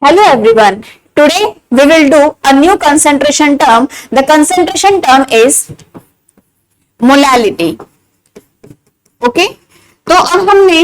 Hello everyone. Today we will do a new concentration term. The concentration term is molality. Okay? तो अब हमने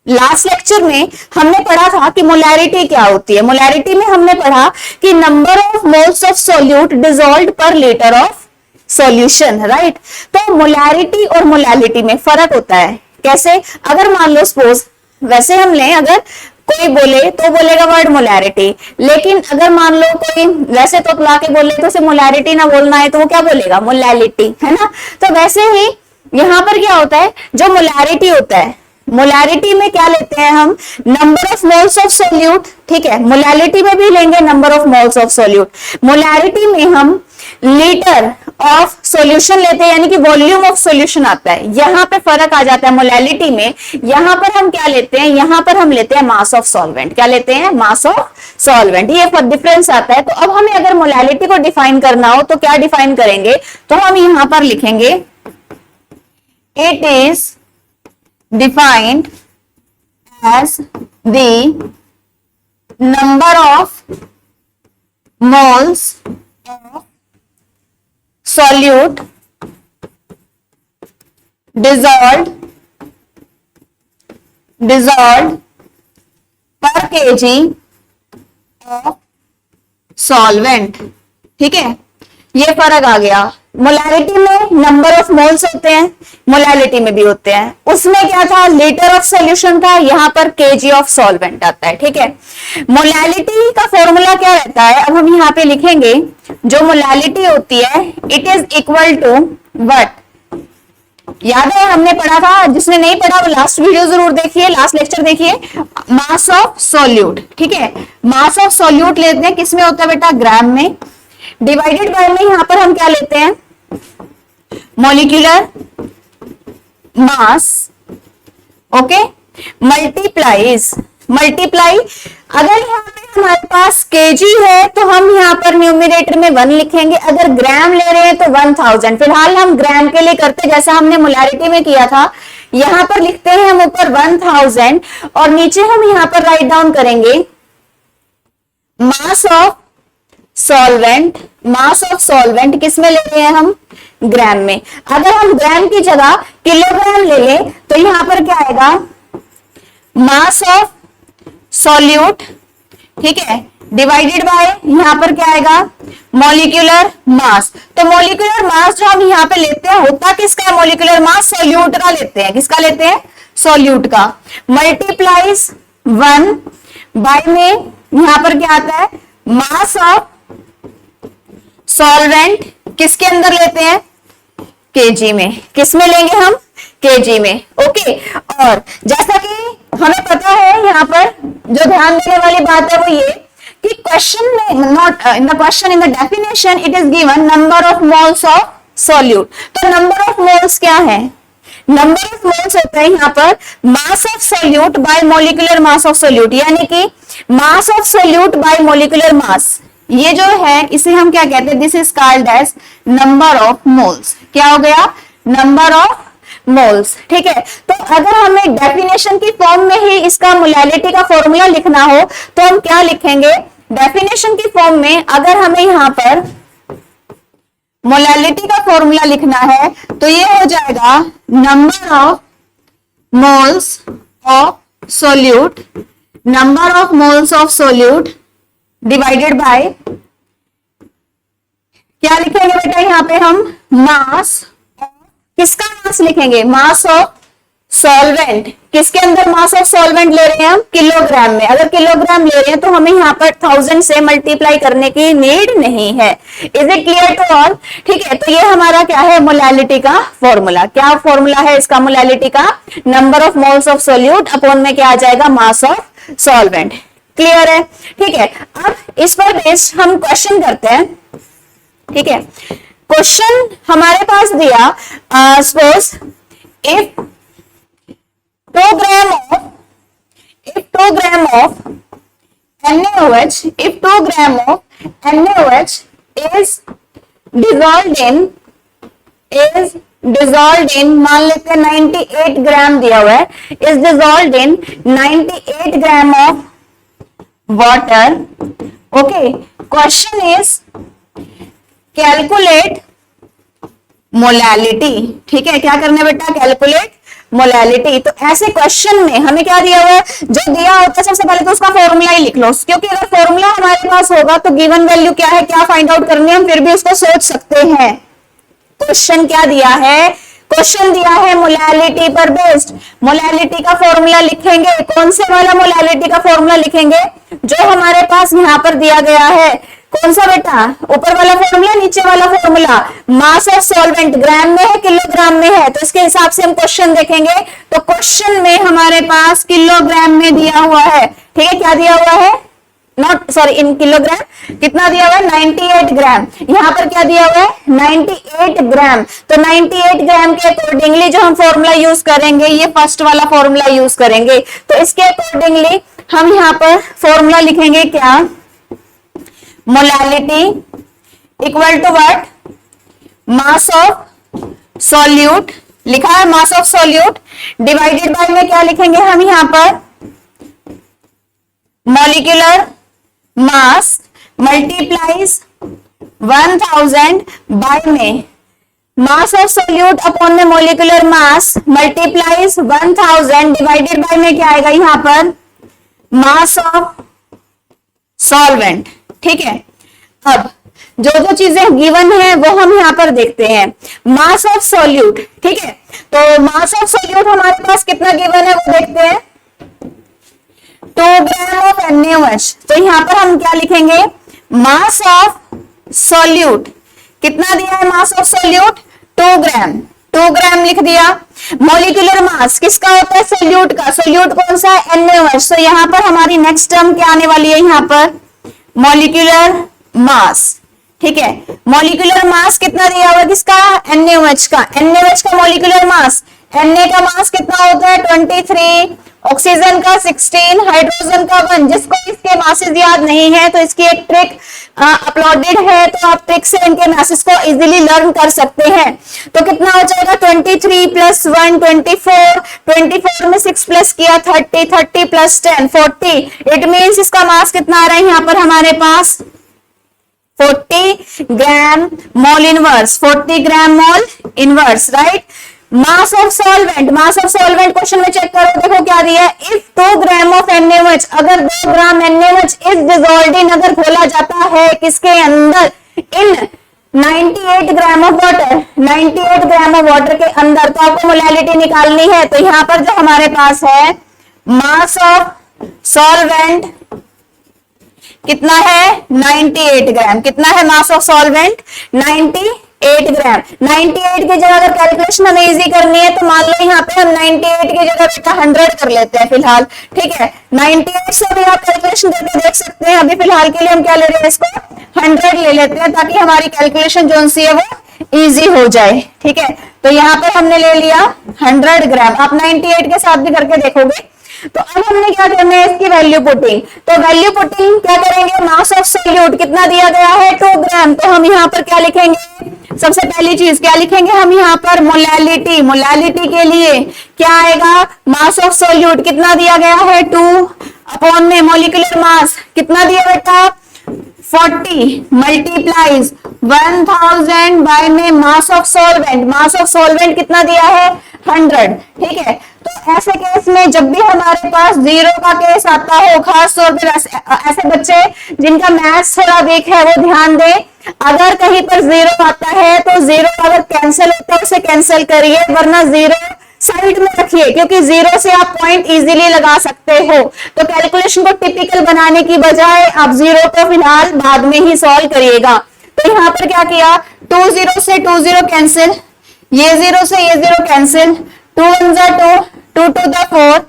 last lecture में हमने पढ़ा था कि मोलैरिटी क्या होती है। मोलैरिटी में हमने पढ़ा कि number of moles of solute dissolved पर लीटर ऑफ सॉल्यूशन, राइट। तो मोलैरिटी और मोलैलिटी में फर्क होता है। कैसे? अगर मान लो सपोज वैसे हम लें, अगर कोई बोले तो बोलेगा वर्ड मोलैरिटी, लेकिन अगर मान लो कोई वैसे तो बुला के बोले तो उसे मोलैरिटी ना बोलना है तो वो क्या बोलेगा? मोलैलिटी, है ना। तो वैसे ही यहाँ पर क्या होता है, जो मोलैरिटी होता है, मोलैरिटी में क्या लेते हैं हम? Number of moles of solute, ठीक है। मोलैलिटी में भी लेंगे number of moles of solute. Molarity में हम लीटर ऑफ सॉल्यूशन लेते हैं, यानी कि वॉल्यूम ऑफ सॉल्यूशन आता है। यहां पे फर्क आ जाता है मोलैलिटी में। यहां पर हम क्या लेते हैं? यहां पर हम लेते हैं मास ऑफ सॉल्वेंट। क्या लेते हैं? मास ऑफ सॉल्वेंट। ये डिफरेंस आता है। तो अब हमें अगर मोलैलिटी को डिफाइन करना हो तो क्या डिफाइन करेंगे? तो हम यहां पर लिखेंगे it is defined as the number of moles of solute dissolved per kg of solvent। ठीक है, ये फर्क आ गया। मोलैरिटी में नंबर ऑफ मोल्स होते हैं, मोलैलिटी में भी होते हैं। उसमें क्या था? लीटर ऑफ सॉल्यूशन था, यहाँ पर केजी ऑफ सॉल्वेंट आता है। ठीक है, मोलैलिटी का फॉर्मूला क्या रहता है? अब हम यहाँ पे लिखेंगे जो मोलैलिटी होती है, it is equal to what? याद है हमने पढ़ा था, जिसने नहीं पढ़ा वो लास्ट वीडियो जरूर देखिए, लास्ट लेक्चर देखिए। मास ऑफ सॉल्यूट, ठीक है। मास ऑफ सॉल्यूट लेते हैं, किसमें होता है बेटा? ग्राम में। डिवाइडेड बाय में यहां पर हम क्या लेते हैं? Molecular mass. Okay, multiply. अगर यहाँ पे हमारे पास केजी है तो हम यहाँ पर न्यूमरेटर में 1 लिखेंगे। अगर ग्राम ले रहे हैं तो 1000। फिलहाल हम ग्राम के लिए करते जैसा हमने मोलैरिटी में किया था। यहाँ पर लिखते हैं हम ऊपर 1000 और नीचे हम यहाँ पर राइट डाउन करेंगे मास of solvent. Mass of solvent किस में ले रहे हैं हम? ग्राम में। अगर हम ग्राम की जगह किलोग्राम ले लें तो यहां पर क्या आएगा? मास ऑफ सॉल्यूट, ठीक है, डिवाइडेड बाय यहां पर क्या आएगा? Molecular mass. तो मॉलिक्यूलर मास जो हम यहां पे लेते हैं होता किसका? मॉलिक्यूलर मास सॉल्यूट का लेते हैं। किसका लेते हैं? सॉल्यूट का। मल्टीप्लाइज 1 बाय में यहां पर क्या आता है? मास ऑफ सॉल्वेंट किसके अंदर लेते हैं? केजी में। किस में लेंगे हम? केजी में। ओके, और जैसा कि हमें पता है यहाँ पर जो ध्यान देने वाली बात है वो ये कि क्वेश्चन में, not in the question, in the definition it is given number of moles of solute. तो नंबर ऑफ मोल्स क्या है? नंबर ऑफ मोल्स होता है यहाँ पर mass of solute by molecular mass of solute, यानी कि mass of solute by molecular mass. ये जो है इसे हम क्या कहते हैं? This is called as number of moles. क्या हो गया? Number of moles. ठीक है, तो अगर हमें डेफिनेशन की फॉर्म में ही इसका मोलैलिटी का फॉर्मूला लिखना हो तो हम क्या लिखेंगे? डेफिनेशन की फॉर्म में अगर हमें यहां पर मोलैलिटी का फॉर्मूला लिखना है तो ये हो जाएगा number of moles of solute, number of moles of solute divided by, क्या लिखेंगे बेटा यहां पे हम? मास। किसका मास लिखेंगे? मास ऑफ सॉल्वेंट। किसके अंदर मास ऑफ सॉल्वेंट ले रहे हैं हम? किलोग्राम में। अगर किलोग्राम ले रहे हैं तो हमें यहाँ पर 1000 से मल्टीप्लाई करने की नीड नहीं है। Is it clear to all? ठीक है, तो ये हमारा क्या है? मोलैलिटी का फॉर्मूला। क्या फॉर्मूला है इसका मोलैलिटी का? Number of moles of solute upon में क्या आ जाएगा? मास ऑफ सॉल्वेंट। क्लियर है? ठीक है, अब इस पर बेस्ड हम क्वेश्चन करते हैं। ठीक है, क्वेश्चन हमारे पास दिया, suppose if 2 gram of NaOH, if 2 gram of NaOH is dissolved in मान लेते हैं 98 ग्राम दिया हुआ है, is dissolved in 98 gram of water. Okay, question is calculate molality. ठीक है, क्या करना है बेटा? Calculate molality. तो ऐसे क्वेश्चन में हमें क्या दिया हुआ है? जो दिया होता है सबसे पहले तो उसका फॉर्मूला ही लिख लो, क्योंकि अगर फॉर्मूला हमारे पास होगा तो गिवन वैल्यू क्या है, क्या फाइंड आउट करनी है, हम फिर भी उसको सोच सकते हैं. क्वेश्चन क्या दिया है? क्वेश्चन दिया है मोलैलिटी पर बेस्ड. मोलैलिटी का फॉर्मूला लिखेंगे. कौन से वाला मोलैलिटी का फॉर्मूला लिखेंगे? जो हमारे पास यहाँ पर दिया गया है. कौन सा बेटा? ऊपर वाला फॉर्मूला, नीचे वाला फॉर्मूला. मास ऑफ सॉल्वेंट ग्राम में है, किलोग्राम में है, तो इसके हिसाब से हम क्वेश्चन देखेंगे. तो क्वेश्चन में हमारे पास किलोग्राम में दिया हुआ है. ठीक है, क्या दिया हुआ है? Not sorry, in kilogram. कितना दिया हुआ है? 98 ग्राम. यहाँ पर क्या दिया हुआ है? 98 ग्राम. तो 98 ग्राम के अकॉर्डिंगली जो हम फॉर्मूला यूज करेंगे, ये फर्स्ट वाला फॉर्मूला यूज करेंगे. तो इसके अकॉर्डिंगली हम यहाँ पर फॉर्मूला लिखेंगे क्या? Molality equal to what? Mass of solute. लिखा है mass of solute divided by में क्या लिखेंगे हम यहाँ पर? मॉलिक्यूलर मास मल्टीप्लाइज 1000 बाय में मास ऑफ सॉल्यूट अपॉन में molecular mass multiplies 1000 divided by में क्या आएगा यहाँ पर? Mass of solvent. ठीक है, अब जो जो चीजें गिवन है वो हम यहाँ पर देखते हैं. मास ऑफ सॉल्यूट. ठीक है, तो मास ऑफ सॉल्यूट हमारे पास कितना गिवन है वो देखते हैं. 2 ग्राम ऑफ NaOH. तो यहाँ पर हम क्या लिखेंगे? मास ऑफ सॉल्यूट. कितना दिया है मास ऑफ सॉल्यूट? 2 ग्राम. 2 ग्राम लिख दिया. मॉलिक्यूलर मास किसका होता है? सॉल्यूट का. सॉल्यूट कौन सा है? NaOH. तो यहाँ पर हमारी नेक्स्ट टर्म क्या आने वाली है? यहाँ पर मॉलिक्यूलर मास. ठीक है, मॉलिक्यूलर मास कितना दिया हुआ किसका? NaOH का. NaOH का मॉलिक्यूलर मास. Na का मास कितना होता है? 23. ऑक्सीजन का 16, हाइड्रोजन का 1. जिसको इसके मासेस याद नहीं है तो इसकी एक ट्रिक अपलोडेड है, तो आप ट्रिक से इनके मासेस को इजीली लर्न कर सकते हैं. तो कितना हो जाएगा? 23 प्लस 1 24. 24 में 6 प्लस किया 30. 30 प्लस 10 40. इट मीन्स इसका मास कितना आ रहा है यहाँ पर हमारे पास? 40 gram mole inverse. 40 gram mole inverse. Right. Mass of solvent. Mass of solvent question में चेक करो, देखो क्या दिया है? इफ 2 ग्राम ऑफ NaOH, अगर 2 ग्राम NaOH इज डिसॉल्व्ड इन, अगर घोला जाता है किसके अंदर? इन 98 gram of water. 98 gram of water के अंदर. तो आपको मोलैलिटी निकालनी है. तो यहाँ पर जो हमारे पास है मास ऑफ सॉल्वेंट कितना है? 98 ग्राम. कितना है मास ऑफ सॉल्वेंट? 98 ग्राम. 98 की जगह अगर कैलकुलेशन हमें इजी करनी है तो मान लो यहाँ पे हम 98 की जगह बेटा 100 कर लेते हैं फिलहाल. ठीक है, 98 से भी आप कैलकुलेशन करके देख सकते हैं. अभी फिलहाल के लिए हम क्या ले रहे हैं? इसको 100 ले लेते हैं, ताकि हमारी कैलकुलेशन जो सी है वो इजी हो जाए. ठीक है, तो यहाँ पर हमने ले लिया 100 ग्राम. आप 98 के साथ भी करके देखोगे. तो अब हमने क्या करना है? इसकी वैल्यू पुटिंग. तो वैल्यू पुटिंग क्या करेंगे? मास ऑफ सॉल्यूट कितना दिया गया है? 2 ग्राम. तो हम यहाँ पर क्या लिखेंगे? सबसे पहली चीज क्या लिखेंगे हम यहाँ पर? मोलैलिटी. मोलैलिटी के लिए क्या आएगा? मास ऑफ सॉल्यूट कितना दिया गया है? 2 अपॉन में मॉलिक्यूलर मास कितना दिया बेटा? 40 मल्टीप्लाइज 1000 बाय में मास of solvent. Mass of solvent कितना दिया है? 100. ठीक है, तो ऐसे केस में जब भी हमारे पास जीरो का केस आता हो, खास तौर पर ऐसे बच्चे जिनका मैथ्स थोड़ा वीक है वो ध्यान दें. अगर कहीं पर जीरो आता है तो जीरो अगर कैंसिल होता है उसे कैंसिल करिए, वरना जीरो साइड में रखिए, क्योंकि जीरो से आप पॉइंट इजीली लगा सकते हो. तो कैलकुलेशन को टिपिकल बनाने की बजाय आप जीरो को फिलहाल बाद में ही सॉल्व करिएगा. तो यहाँ पर क्या किया? 2 0 से 2 0 कैंसिल, ये 0 से ये 0 कैंसिल, 2 1 जा 2, 2 2 जा 4,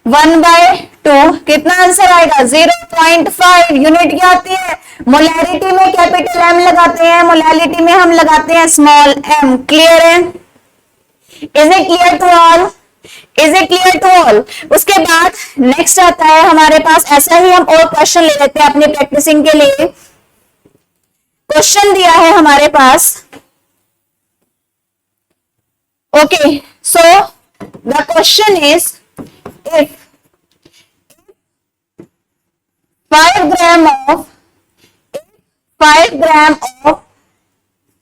1/2. कितना आंसर आएगा? 0.5. यूनिट क्या आती है? मोलैरिटी में कैपिटल M लगाते हैं, मोलैलिटी में हम लगाते हैं स्मॉल m. क्लियर है? Is it clear to all? Is it clear to all? उसके बाद नेक्स्ट आता है हमारे पास, ऐसा ही हम और क्वेश्चन ले लेते हैं अपनी प्रैक्टिसिंग के लिए. क्वेश्चन दिया है हमारे पास. Okay, so the question is, if 5 gram of 5 gram of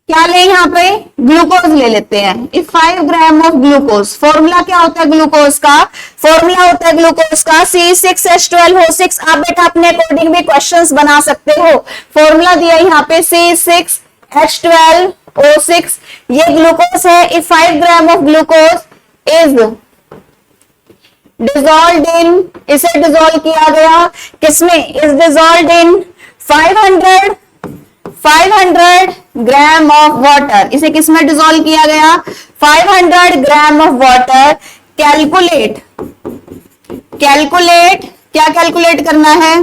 क्या ले, यहाँ पे ग्लूकोज ले लेते हैं। If 5 gram of glucose, formula क्या होता है ग्लूकोज का, फॉर्मूला होता है ग्लूकोज का C6H12O6। आप बेटा अपने अकॉर्डिंग भी क्वेश्चंस बना सकते हो। फॉर्मूला दिया यहाँ पे C6H12O6, ये ग्लूकोज है। If 5 gram of glucose is dissolve in, इसे डिजोल्व किया गया किसमें, is dissolve in 500 gram of water, इसे किसमें डिजोल्व किया गया, 500 gram of water. Calculate, calculate क्या कैलकुलेट करना है,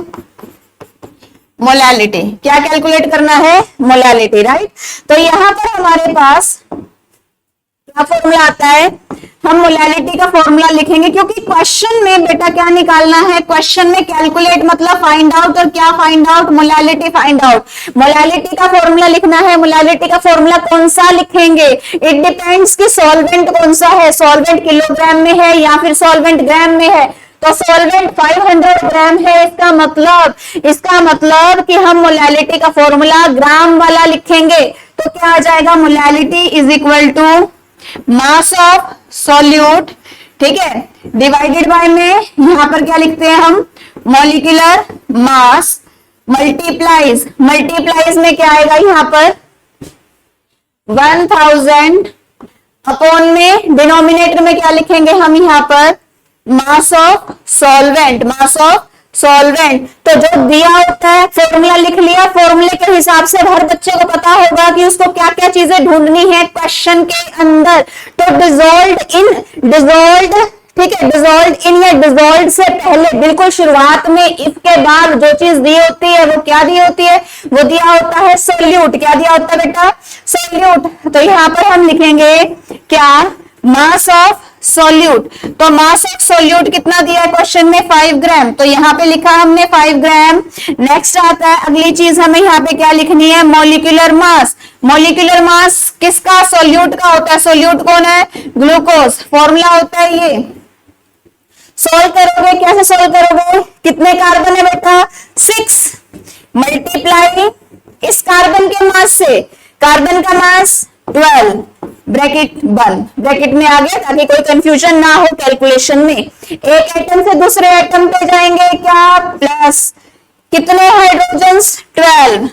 मोलालिटी, क्या कैलकुलेट करना है, मोलालिटी, राइट। तो यहां पर हमारे पास क्या फॉर्मूला आता है, हम मोलालिटी का फॉर्मूला लिखेंगे, क्योंकि क्वेश्चन में बेटा क्या निकालना है, क्वेश्चन में कैलकुलेट मतलब फाइंड आउट, और क्या find out, molality find out. Molality का फॉर्मूला लिखना है। मोलालिटी का फॉर्मूला कौन सा लिखेंगे, इट डिपेंड्स कि सॉल्वेंट कौन सा है, सॉल्वेंट किलोग्राम में है या फिर सॉल्वेंट ग्राम में है। तो सॉल्वेंट 500 ग्राम है, इसका मतलब कि हम मोलालिटी का फॉर्मूला ग्राम वाला लिखेंगे। तो क्या आ जाएगा, molality is equal to mass of solute, ठीक है, डिवाइडेड बाय में यहां पर क्या लिखते हैं हम, मॉलिक्यूलर मास, मल्टीप्लाइज में क्या आएगा यहाँ पर 1000 अपॉन में डिनोमिनेटर में क्या लिखेंगे हम यहाँ पर, मास ऑफ सॉल्वेंट, तो जो दिया होता है फॉर्मूला लिख लिया, फॉर्मूले के हिसाब से हर बच्चे को पता होगा कि उसको क्या क्या चीजें ढूंढनी है क्वेश्चन के अंदर। तो डिजोल्व इन, ठीक है, डिजोल्व इन या डिजोल्व से पहले बिल्कुल शुरुआत में इफ के बाद जो चीज दी होती है वो क्या दी होती है, वो दिया होता है सोल्यूट। क्या दिया होता है बेटा, सोल्यूट। तो यहाँ पर हम लिखेंगे क्या, मास ऑफ सोल्यूट। तो मास ऑफ सोल्यूट कितना दिया है क्वेश्चन में, 5 ग्राम। तो यहाँ पे लिखा हमने 5 ग्राम। नेक्स्ट आता है अगली चीज, हमें यहाँ पे क्या लिखनी है, मॉलिक्यूलर मास। मॉलिक्यूलर मास किसका, सोल्यूट का होता है। सोल्यूट कौन है, ग्लूकोज। फॉर्मूला होता है ये, सोल्व करोगे, कैसे सोल्व करोगे, कितने कार्बन है बेटा, 6 मल्टीप्लाई इस कार्बन के मास से, कार्बन का मास 12 ब्रैकेट बंद, ब्रैकेट में आ गया ताकि कोई कंफ्यूजन ना हो कैलकुलेशन में। एक एटम से दूसरे एटम पे जाएंगे क्या, प्लस कितने हाइड्रोजन, 12,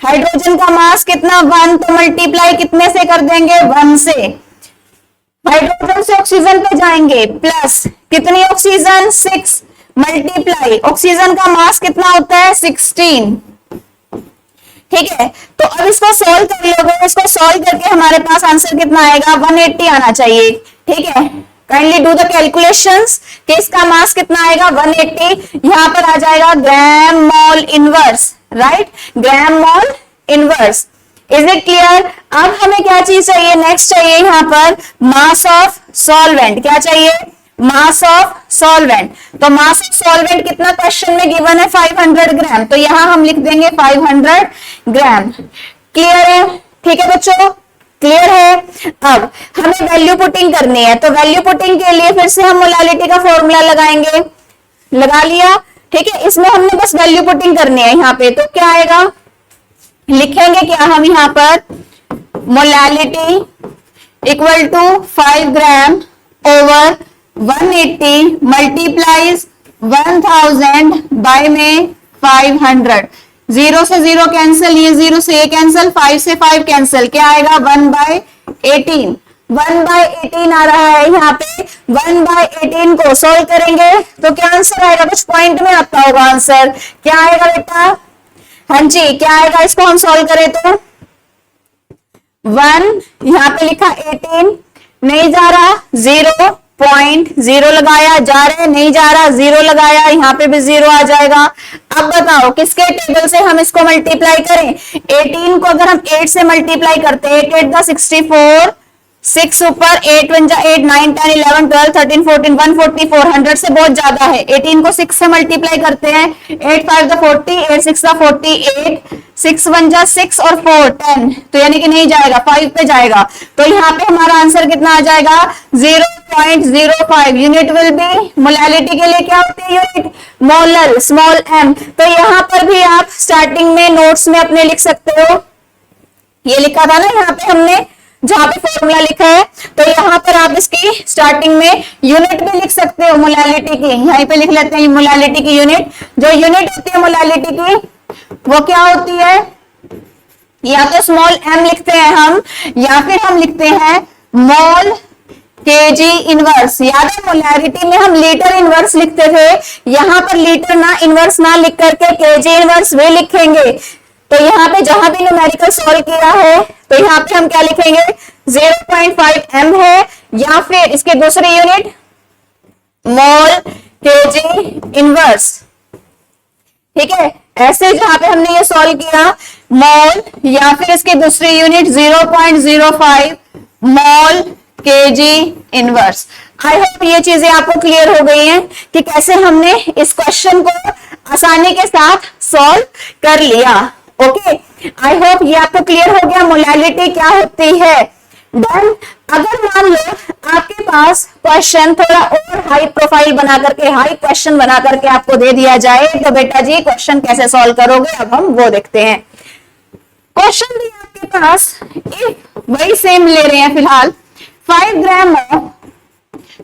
हाइड्रोजन का मास कितना 1, तो मल्टीप्लाई कितने से कर देंगे, 1 से। हाइड्रोजन से ऑक्सीजन पे जाएंगे, प्लस कितनी ऑक्सीजन, 6 मल्टीप्लाई ऑक्सीजन का मास कितना होता है, 16, ठीक है। तो अब इसको सॉल्व कर लोगे, इसको सॉल्व करके हमारे पास आंसर कितना आएगा, 180 आना चाहिए, ठीक है। काइंडली डू द कैलकुलेशंस कि इसका मास कितना आएगा, 180। यहां पर आ जाएगा gram mole inverse, right, gram mole inverse. Is it clear. अब हमें क्या चीज चाहिए, नेक्स्ट चाहिए यहाँ पर मास ऑफ सॉल्वेंट। क्या चाहिए, मास ऑफ सॉल्वेंट। तो मास ऑफ सॉल्वेंट कितना क्वेश्चन में गिवन है, 500 ग्राम। तो यहां हम लिख देंगे 500 ग्राम। क्लियर है, ठीक है बच्चों, क्लियर है। अब हमें वैल्यू पुटिंग करनी है, तो वैल्यू पुटिंग के लिए फिर से हम मोलालिटी का फॉर्मूला लगाएंगे, लगा लिया, ठीक है। इसमें हमने बस वैल्यू पुटिंग करनी है यहाँ पे। तो क्या आएगा, लिखेंगे क्या हम यहाँ पर, molality equal to 5 gram over 180 multiplies 1000 by में 500। 0 से 0 कैंसिल, ये 0 से ये कैंसिल, 5 से 5 कैंसिल, क्या आएगा 1/18। 1/18 आ रहा है यहाँ पे। 1/18 को सोल्व करेंगे तो क्या आंसर आएगा, कुछ पॉइंट में आता होगा आंसर। क्या आएगा बेटा, हाँ जी, क्या आएगा, इसको हम सोल्व करें तो 1 यहाँ पे लिखा 18 नहीं जा रहा, 0.0 लगाया, जा रहे नहीं जा रहा, 0 लगाया, यहाँ पे भी 0 आ जाएगा। अब बताओ किसके टेबल से हम इसको मल्टीप्लाई करें। 18 को अगर हम 8 से मल्टीप्लाई करते हैं, 8 8 द 64, 6 ऊपर, 8 1 जा 8, 9 10 11 12 13 14 144, 100 से बहुत ज्यादा है। 18 को 6 से मल्टीप्लाई करते हैं, 8 5 जा 40, 8 6 जा 48, 6 1 जा 6 और 4 10, तो यानी कि नहीं जाएगा, 5 पे जाएगा। तो यहाँ पे हमारा आंसर कितना आ जाएगा 0.05। यूनिट विल बी, मोलालिटी के लिए क्या होती है यूनिट, मोलर, स्मॉल m। तो यहाँ पर भी आप स्टार्टिंग में नोट्स में अपने लिख सकते हो, ये लिखा था ना यहाँ पे हमने, जहां पे फॉर्मूला लिखा है, तो यहाँ पर आप इसकी स्टार्टिंग में यूनिट भी लिख सकते हो मोलालिटी की। यहीं पे लिख लेते हैं मोलालिटी की यूनिट। जो यूनिट होती है मोलालिटी की वो क्या होती है, या तो स्मॉल m लिखते हैं हम, या फिर हम लिखते हैं मोल केजी इनवर्स। याद है मोलारिटी में हम लीटर इनवर्स लिखते थे, यहाँ पर लीटर ना इनवर्स ना लिख करके केजी इनवर्स भी लिखेंगे। तो यहाँ पे जहां भी न्यूमेरिकल सॉल्व किया है तो यहाँ पे हम क्या लिखेंगे 0.5 m है, या फिर इसके दूसरी यूनिट मोल केजी इनवर्स। ठीक है, ऐसे जहां पे हमने ये सॉल्व किया मोल, या फिर इसकी दूसरी unit 0.05 mole KG inverse. I hope ये चीजें आपको क्लियर हो गई हैं कि कैसे हमने इस क्वेश्चन को आसानी के साथ सॉल्व कर लिया। ओके, आई होप ये आपको क्लियर हो गया मोलालिटी क्या होती है। देन अगर मान लो आपके पास क्वेश्चन थोड़ा और हाई प्रोफाइल बना करके, हाई क्वेश्चन बना करके आपको दे दिया जाए, तो बेटा जी क्वेश्चन कैसे सॉल्व करोगे, अब हम वो देखते हैं। क्वेश्चन भी आपके पास वही सेम ले रहे हैं फिलहाल, 5 ग्राम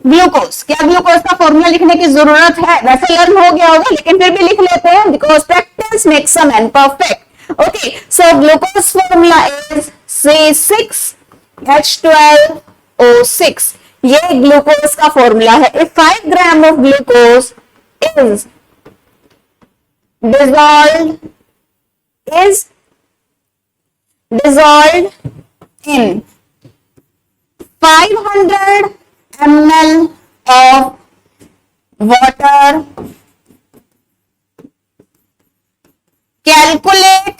ग्लूकोज। क्या ग्लूकोज का फॉर्मूला लिखने की जरूरत है, वैसे लर्न हो गया होगा लेकिन फिर भी लिख लेते हैं, because practice makes a man perfect. Okay, so glucose formula is C6H12O6। ये ग्लूकोज का फॉर्मूला है। If 5 gram of glucose is dissolved in 500 ml of water, calculate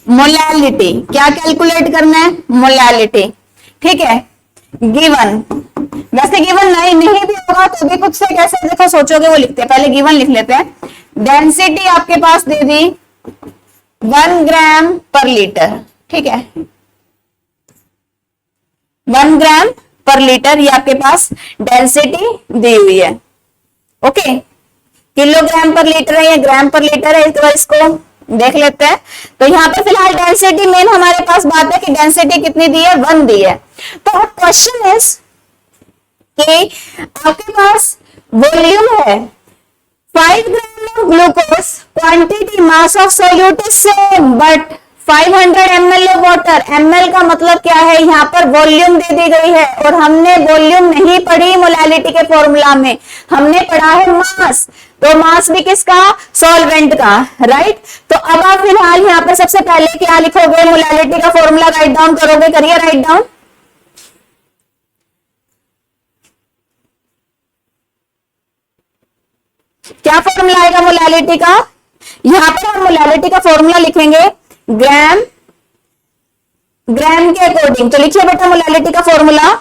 molality. क्या कैलकुलेट करना है, मोलालिटी। ठीक है, गिवन, वैसे गिवन नहीं भी होगा तो भी खुद से कैसे देखो सोचोगे वो लिखते हैं, पहले गिवन लिख लेते हैं। डेंसिटी आपके पास दे दी 1 ग्राम पर लीटर। ठीक है, 1 ग्राम पर लीटर ये आपके पास डेंसिटी दी हुई है। ओके, किलोग्राम पर लीटर है या ग्राम पर लीटर है, इस बार इसको देख लेते हैं। तो यहाँ पे फिलहाल डेंसिटी मेन हमारे पास बात है कि डेंसिटी कितनी दी है, 1 दी है। तो अब क्वेश्चन इज कि आपके पास वॉल्यूम है 5 gram glucose, quantity mass of solute is same but 500 ml of water. ml का मतलब क्या है, यहाँ पर वॉल्यूम दे दी गई है, और हमने वॉल्यूम नहीं पढ़ी मोलालिटी के फॉर्मूला में, हमने पढ़ा है मास। तो मास भी किसका, सॉल्वेंट का, राइट। तो अब आप फिलहाल यहाँ पे सबसे पहले क्या लिखोगे, मोलालिटी का फॉर्मूला राइट डाउन करोगे, करिए राइट डाउन। क्या फॉर्मूला आएगा मोलालिटी का, यहाँ पर हम मोलालिटी का फॉर्मूला लिखेंगे ग्राम के अकॉर्डिंग। तो लिखिए बेटा मोलालिटी का फॉर्मूला,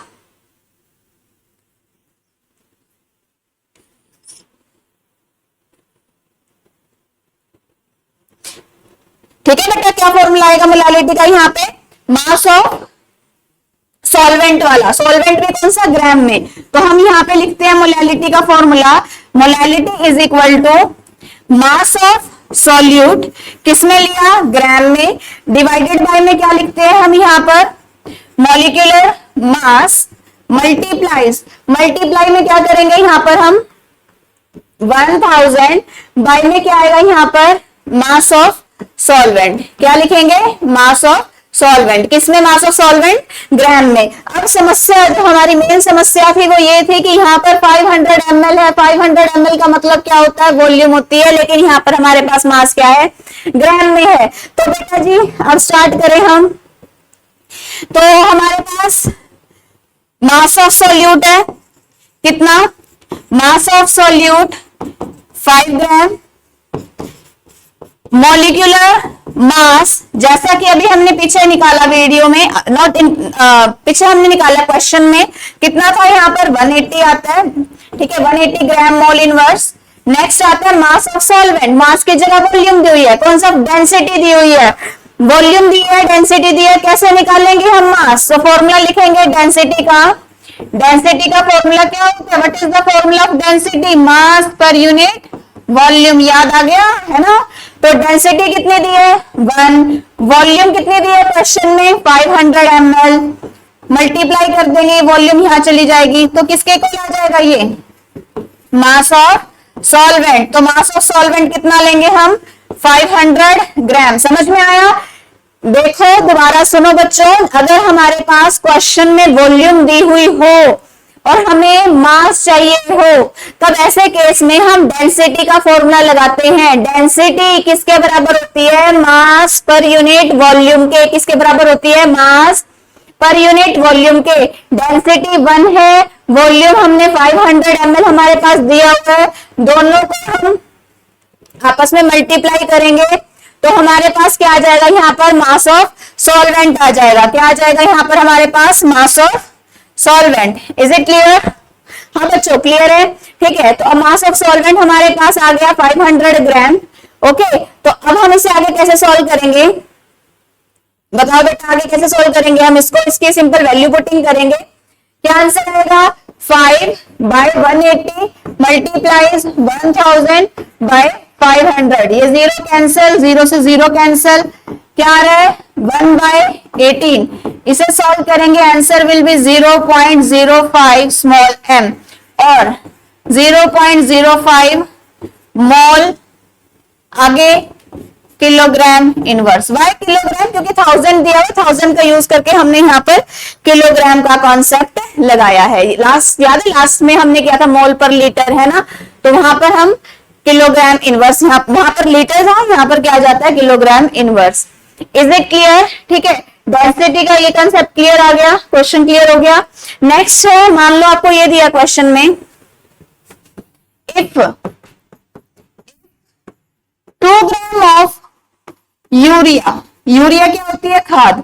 ठीक है बेटा। क्या फॉर्मूला आएगा मोलालिटी का, यहाँ पे मास ऑफ सॉल्वेंट वाला, सॉल्वेंट में कौन सा, ग्राम में। तो हम यहाँ पे लिखते हैं मोलालिटी का formula, molality is equal to mass of solute, किसमें लिया, ग्राम में, डिवाइडेड बाय में क्या लिखते हैं हम यहाँ पर, मॉलिक्यूलर मास मल्टीप्लाई में क्या करेंगे यहाँ पर हम 1000 बाय में क्या आएगा यहाँ पर, मास ऑफ सॉल्वेंट। क्या लिखेंगे, मास ऑफ सॉल्वेंट, किसमें, मास ऑफ सॉल्वेंट, ग्राम में। अब समस्या, जो हमारी मेन समस्या थी वो ये थी कि यहाँ पर 500 ml है, 500 ml का मतलब क्या होता है, वॉल्यूम होती है, लेकिन यहाँ पर हमारे पास मास क्या है, ग्राम में है। तो बेटा जी अब स्टार्ट करें हम। तो हमारे पास मास ऑफ सॉल्यूट है कितना, मास of solute 5 gram, molecular mass, जैसा कि अभी हमने पीछे निकाला वीडियो में, नॉट इन पीछे हमने निकाला क्वेश्चन में, कितना था यहाँ पर 180 आता है, ठीक है, 180 ग्राम मोल इनवर्स। नेक्स्ट आता है मास ऑफ सॉल्वेंट, मास की जगह वॉल्यूम दी हुई है, कौन सा, डेंसिटी दी हुई है, वॉल्यूम दी है, डेंसिटी दी है, कैसे निकालेंगे हम मास, तो फॉर्मूला लिखेंगे डेंसिटी का। डेंसिटी का फॉर्मूला क्या होता है, what is the formula of density, mass per unit volume, याद आ गया है ना। तो डेंसिटी कितनी दी है 1, वॉल्यूम कितनी दी है क्वेश्चन में 500 ml, मल्टीप्लाई कर देंगे, वॉल्यूम यहां चली जाएगी, तो किसके को आ जाएगा ये, मास ऑफ सॉल्वेंट। तो मास ऑफ सॉल्वेंट कितना लेंगे हम 500 ग्राम। समझ में आया। देखो दोबारा सुनो बच्चों, अगर हमारे पास क्वेश्चन में वॉल्यूम दी हुई हो और हमें मास चाहिए हो, तब ऐसे केस में हम डेंसिटी का फॉर्मूला लगाते हैं। डेंसिटी किसके बराबर होती है, मास पर यूनिट वॉल्यूम के, किसके बराबर होती है, मास पर यूनिट वॉल्यूम के। डेंसिटी 1 है, वॉल्यूम हमने 500 ml हमारे पास दिया हुआ है, दोनों को हम आपस में मल्टीप्लाई करेंगे तो हमारे पास क्या आ जाएगा, यहाँ पर मास ऑफ सॉल्वेंट आ जाएगा। क्या आ जाएगा यहाँ पर हमारे पास, mass of solvent. Is it clear, हाँ बच्चों क्लियर है, ठीक है। तो अब मास ऑफ सॉल्वेंट हमारे पास आ गया 500 ग्राम। ओके, तो अब हम इसे आगे कैसे सॉल्व करेंगे, बताओ बेटा आगे कैसे सॉल्व करेंगे हम इसको, इसकी सिंपल वैल्यू पुटिंग करेंगे। क्या आंसर आएगा, 5/180 मल्टीप्लाइज 1000 बाय 500, ये 0 कैंसिल, 0 से 0 कैंसिल, क्या आ रहा है 1/18। इसे सॉल्व करेंगे, answer will be 0.05 small m और 0.05 मोल आगे किलोग्राम इनवर्स। वाई किलोग्राम, क्योंकि 1000 दिया हुआ, 1000 का यूज करके हमने यहाँ पर किलोग्राम का कॉन्सेप्ट लगाया है। लास्ट याद है, लास्ट में हमने किया था मोल पर लीटर, है ना, तो वहां पर हम किलोग्राम इनवर्स, वहां पर लीटर था, यहाँ पर क्या आ जाता है kilogram inverse. Is it clear, ठीक है। डेंसिटी का ये कंसेप्ट क्लियर आ गया, क्वेश्चन क्लियर हो गया। नेक्स्ट है, मान लो आपको ये दिया क्वेश्चन में, if 2 gram of urea, urea क्या होती है, खाद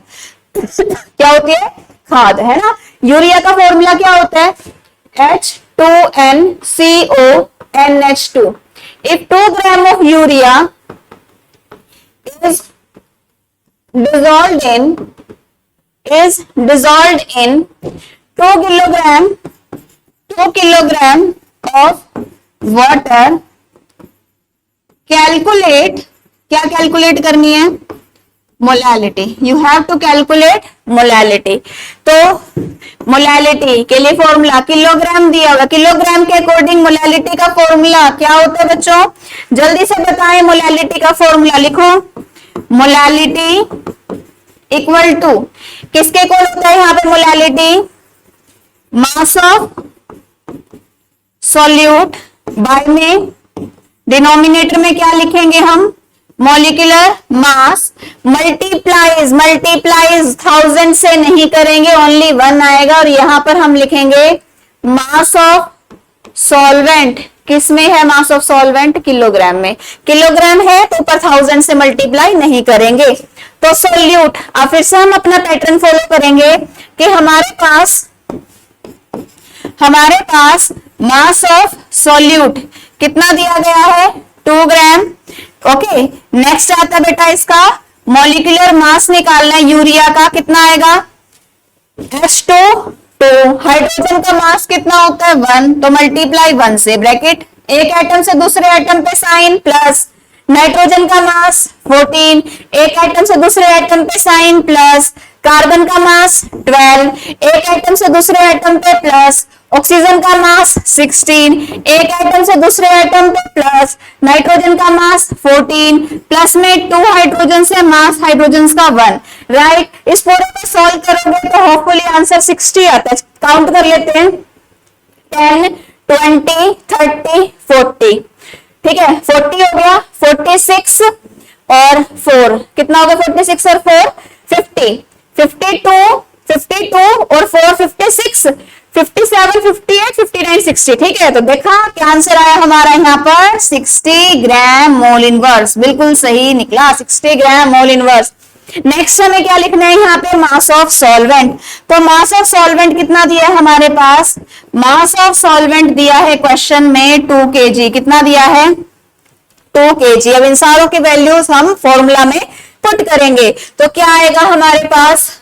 क्या होती है, खाद, है ना। यूरिया का फॉर्मूला क्या होता है, H2NCONH2। If 2 gram of urea is dissolved in 2 kilogram of water, calculate, क्या कैलकुलेट करनी है, molality. You have to calculate molality. तो मोलैलिटी के लिए फॉर्मूला किलोग्राम दिया होगा, किलोग्राम के अकॉर्डिंग मोलैलिटी का फॉर्मूला क्या होता है बच्चों, जल्दी से बताएं, मोलैलिटी का फॉर्मूला लिखो। मोलैलिटी इक्वल टू किसके इक्वल होता है यहाँ पे molality, mass of solute bye में डिनोमिनेटर में क्या लिखेंगे हम, मॉलिक्यूलर मास, मल्टीप्लाइज 1000 से नहीं करेंगे, ओनली 1 आएगा, और यहां पर हम लिखेंगे मास ऑफ सॉल्वेंट। किस में है मास ऑफ सॉल्वेंट, किलोग्राम में, किलोग्राम है तो ऊपर 1000 से मल्टीप्लाई नहीं करेंगे। तो सॉल्यूट, अब फिर से हम अपना पैटर्न फॉलो करेंगे कि हमारे पास मास ऑफ सॉल्यूट कितना दिया गया है, 2 ग्राम। ओके, नेक्स्ट आता है बेटा इसका मॉलिक्यूलर मास निकालना है, यूरिया का कितना आएगा, H2। तो हाइड्रोजन का मास कितना होता है 1, तो मल्टीप्लाई 1 से, ब्रैकेट एक एटम से दूसरे एटम पे साइन, प्लस नाइट्रोजन का मास 14, एक एटम से दूसरे एटम पे साइन, प्लस कार्बन का मास 12, एक एटम से दूसरे एटम पे, प्लस ऑक्सीजन का मास 16, एक एटम से दूसरे एटम पे, प्लस नाइट्रोजन का मास 14, प्लस में 2 हाइड्रोजन से मास हाइड्रोजन का 1, राइट। इस पूरे को सॉल्व करोगे तो होपफुली आंसर 60 आता है। काउंट कर लेते हैं, 10, 20, 30, 40, ठीक है, 40 हो गया, 46 और 4 कितना होगा, 46 और 4 50, 52 और 4 56, 57, 58, 59, 60। ठीक है, तो देखा क्या आंसर आया हमारा यहाँ पर 60 ग्राम मोल इनवर्स, बिल्कुल सही निकला 60 ग्राम मोल इनवर्स। नेक्स्ट हमें क्या लिखना है यहाँ पे, मास ऑफ सॉल्वेंट। तो मास ऑफ सॉल्वेंट कितना दिया है हमारे पास, मास ऑफ सॉल्वेंट दिया है क्वेश्चन में 2 kg। कितना दिया है, 2 kg। अब इन सारों के वैल्यूज हम फॉर्मूला में पुट करेंगे, तो क्या आएगा हमारे पास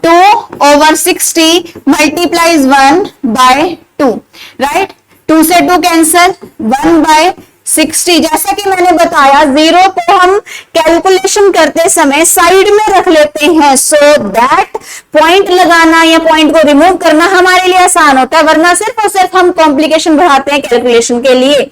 2/60 मल्टीप्लाइज 1/2, राइट। 2 से 2 कैंसल, 1/60। जैसा कि मैंने बताया, 0 को हम कैलकुलेशन करते समय साइड में रख लेते हैं, सो दैट पॉइंट लगाना या पॉइंट को रिमूव करना हमारे लिए आसान होता है, वरना सिर्फ और सिर्फ हम कॉम्प्लिकेशन बढ़ाते हैं कैलकुलेशन के लिए।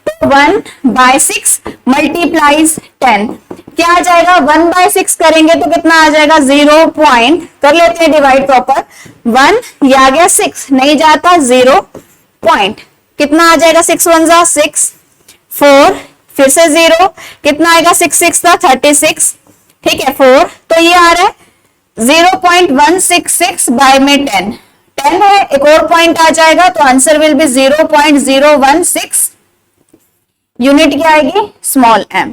तो 1/6 मल्टीप्लाइज 10, क्या आ जाएगा, 1/6 करेंगे तो कितना आ जाएगा, 0 पॉइंट, कर लेते हैं डिवाइड प्रॉपर, 1 ये आ गया, 6 नहीं जाता, 0 पॉइंट, कितना आ जाएगा, 6 1 जा 6, 4 फिर से 0, कितना आएगा, 6 6 था 36, ठीक है 4, तो ये आ रहा है 0.166 बाय में 10 है, एक और पॉइंट आ जाएगा, तो आंसर विल बी 0.016। यूनिट क्या आएगी, स्मॉल m,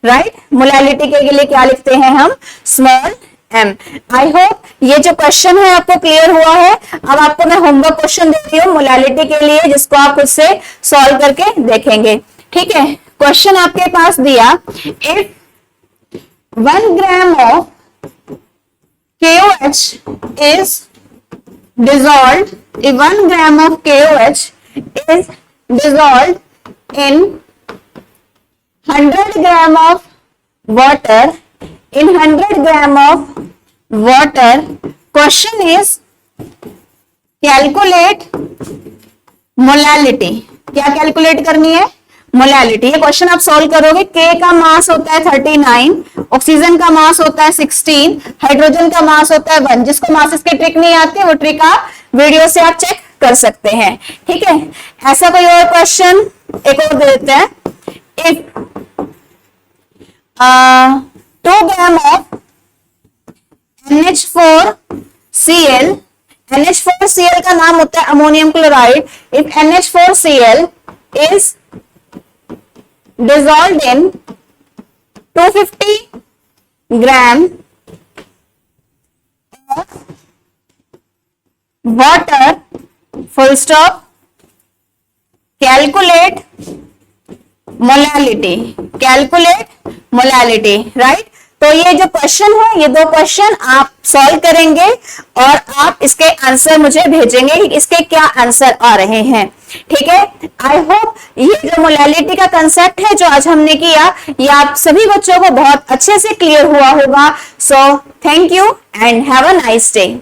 राइट। मोलैलिटी के लिए क्या लिखते हैं हम, स्मॉल m। आई होप ये जो क्वेश्चन है आपको क्लियर हुआ है। अब आपको मैं होमवर्क क्वेश्चन दे रही हूँ मोलैलिटी के लिए, जिसको आप खुद से सॉल्व करके देखेंगे, ठीक है। क्वेश्चन आपके पास दिया, if 1 gram of KOH is dissolved, if 1 gram of KOH is dissolved in 100 gram of water, in 100 gram of water, question is calculate molality। क्या कैलकुलेट करनी है, मोलैलिटी। ये क्वेश्चन आप सॉल्व करोगे, K का मास होता है 39, ऑक्सीजन का मास होता है 16, हाइड्रोजन का मास होता है 1। जिसको मासेस की ट्रिक नहीं आती, वो ट्रिक आप वीडियो से आप चेक कर सकते हैं, ठीक है। ऐसा कोई और क्वेश्चन एक और दे देते हैं, if 2 gram of NH4Cl, NH4Cl का नाम होता है ammonium chloride, if NH4Cl is dissolved in 250 gram of water, full stop, calculate molality, calculate molality, right। तो ये जो क्वेश्चन है, ये 2 क्वेश्चन आप सॉल्व करेंगे और आप इसके आंसर मुझे भेजेंगे कि इसके क्या आंसर आ रहे हैं, ठीक है। आई होप ये जो मोलैलिटी का कंसेप्ट है जो आज हमने किया, ये आप सभी बच्चों को बहुत अच्छे से क्लियर हुआ होगा। So thank you and have a nice day.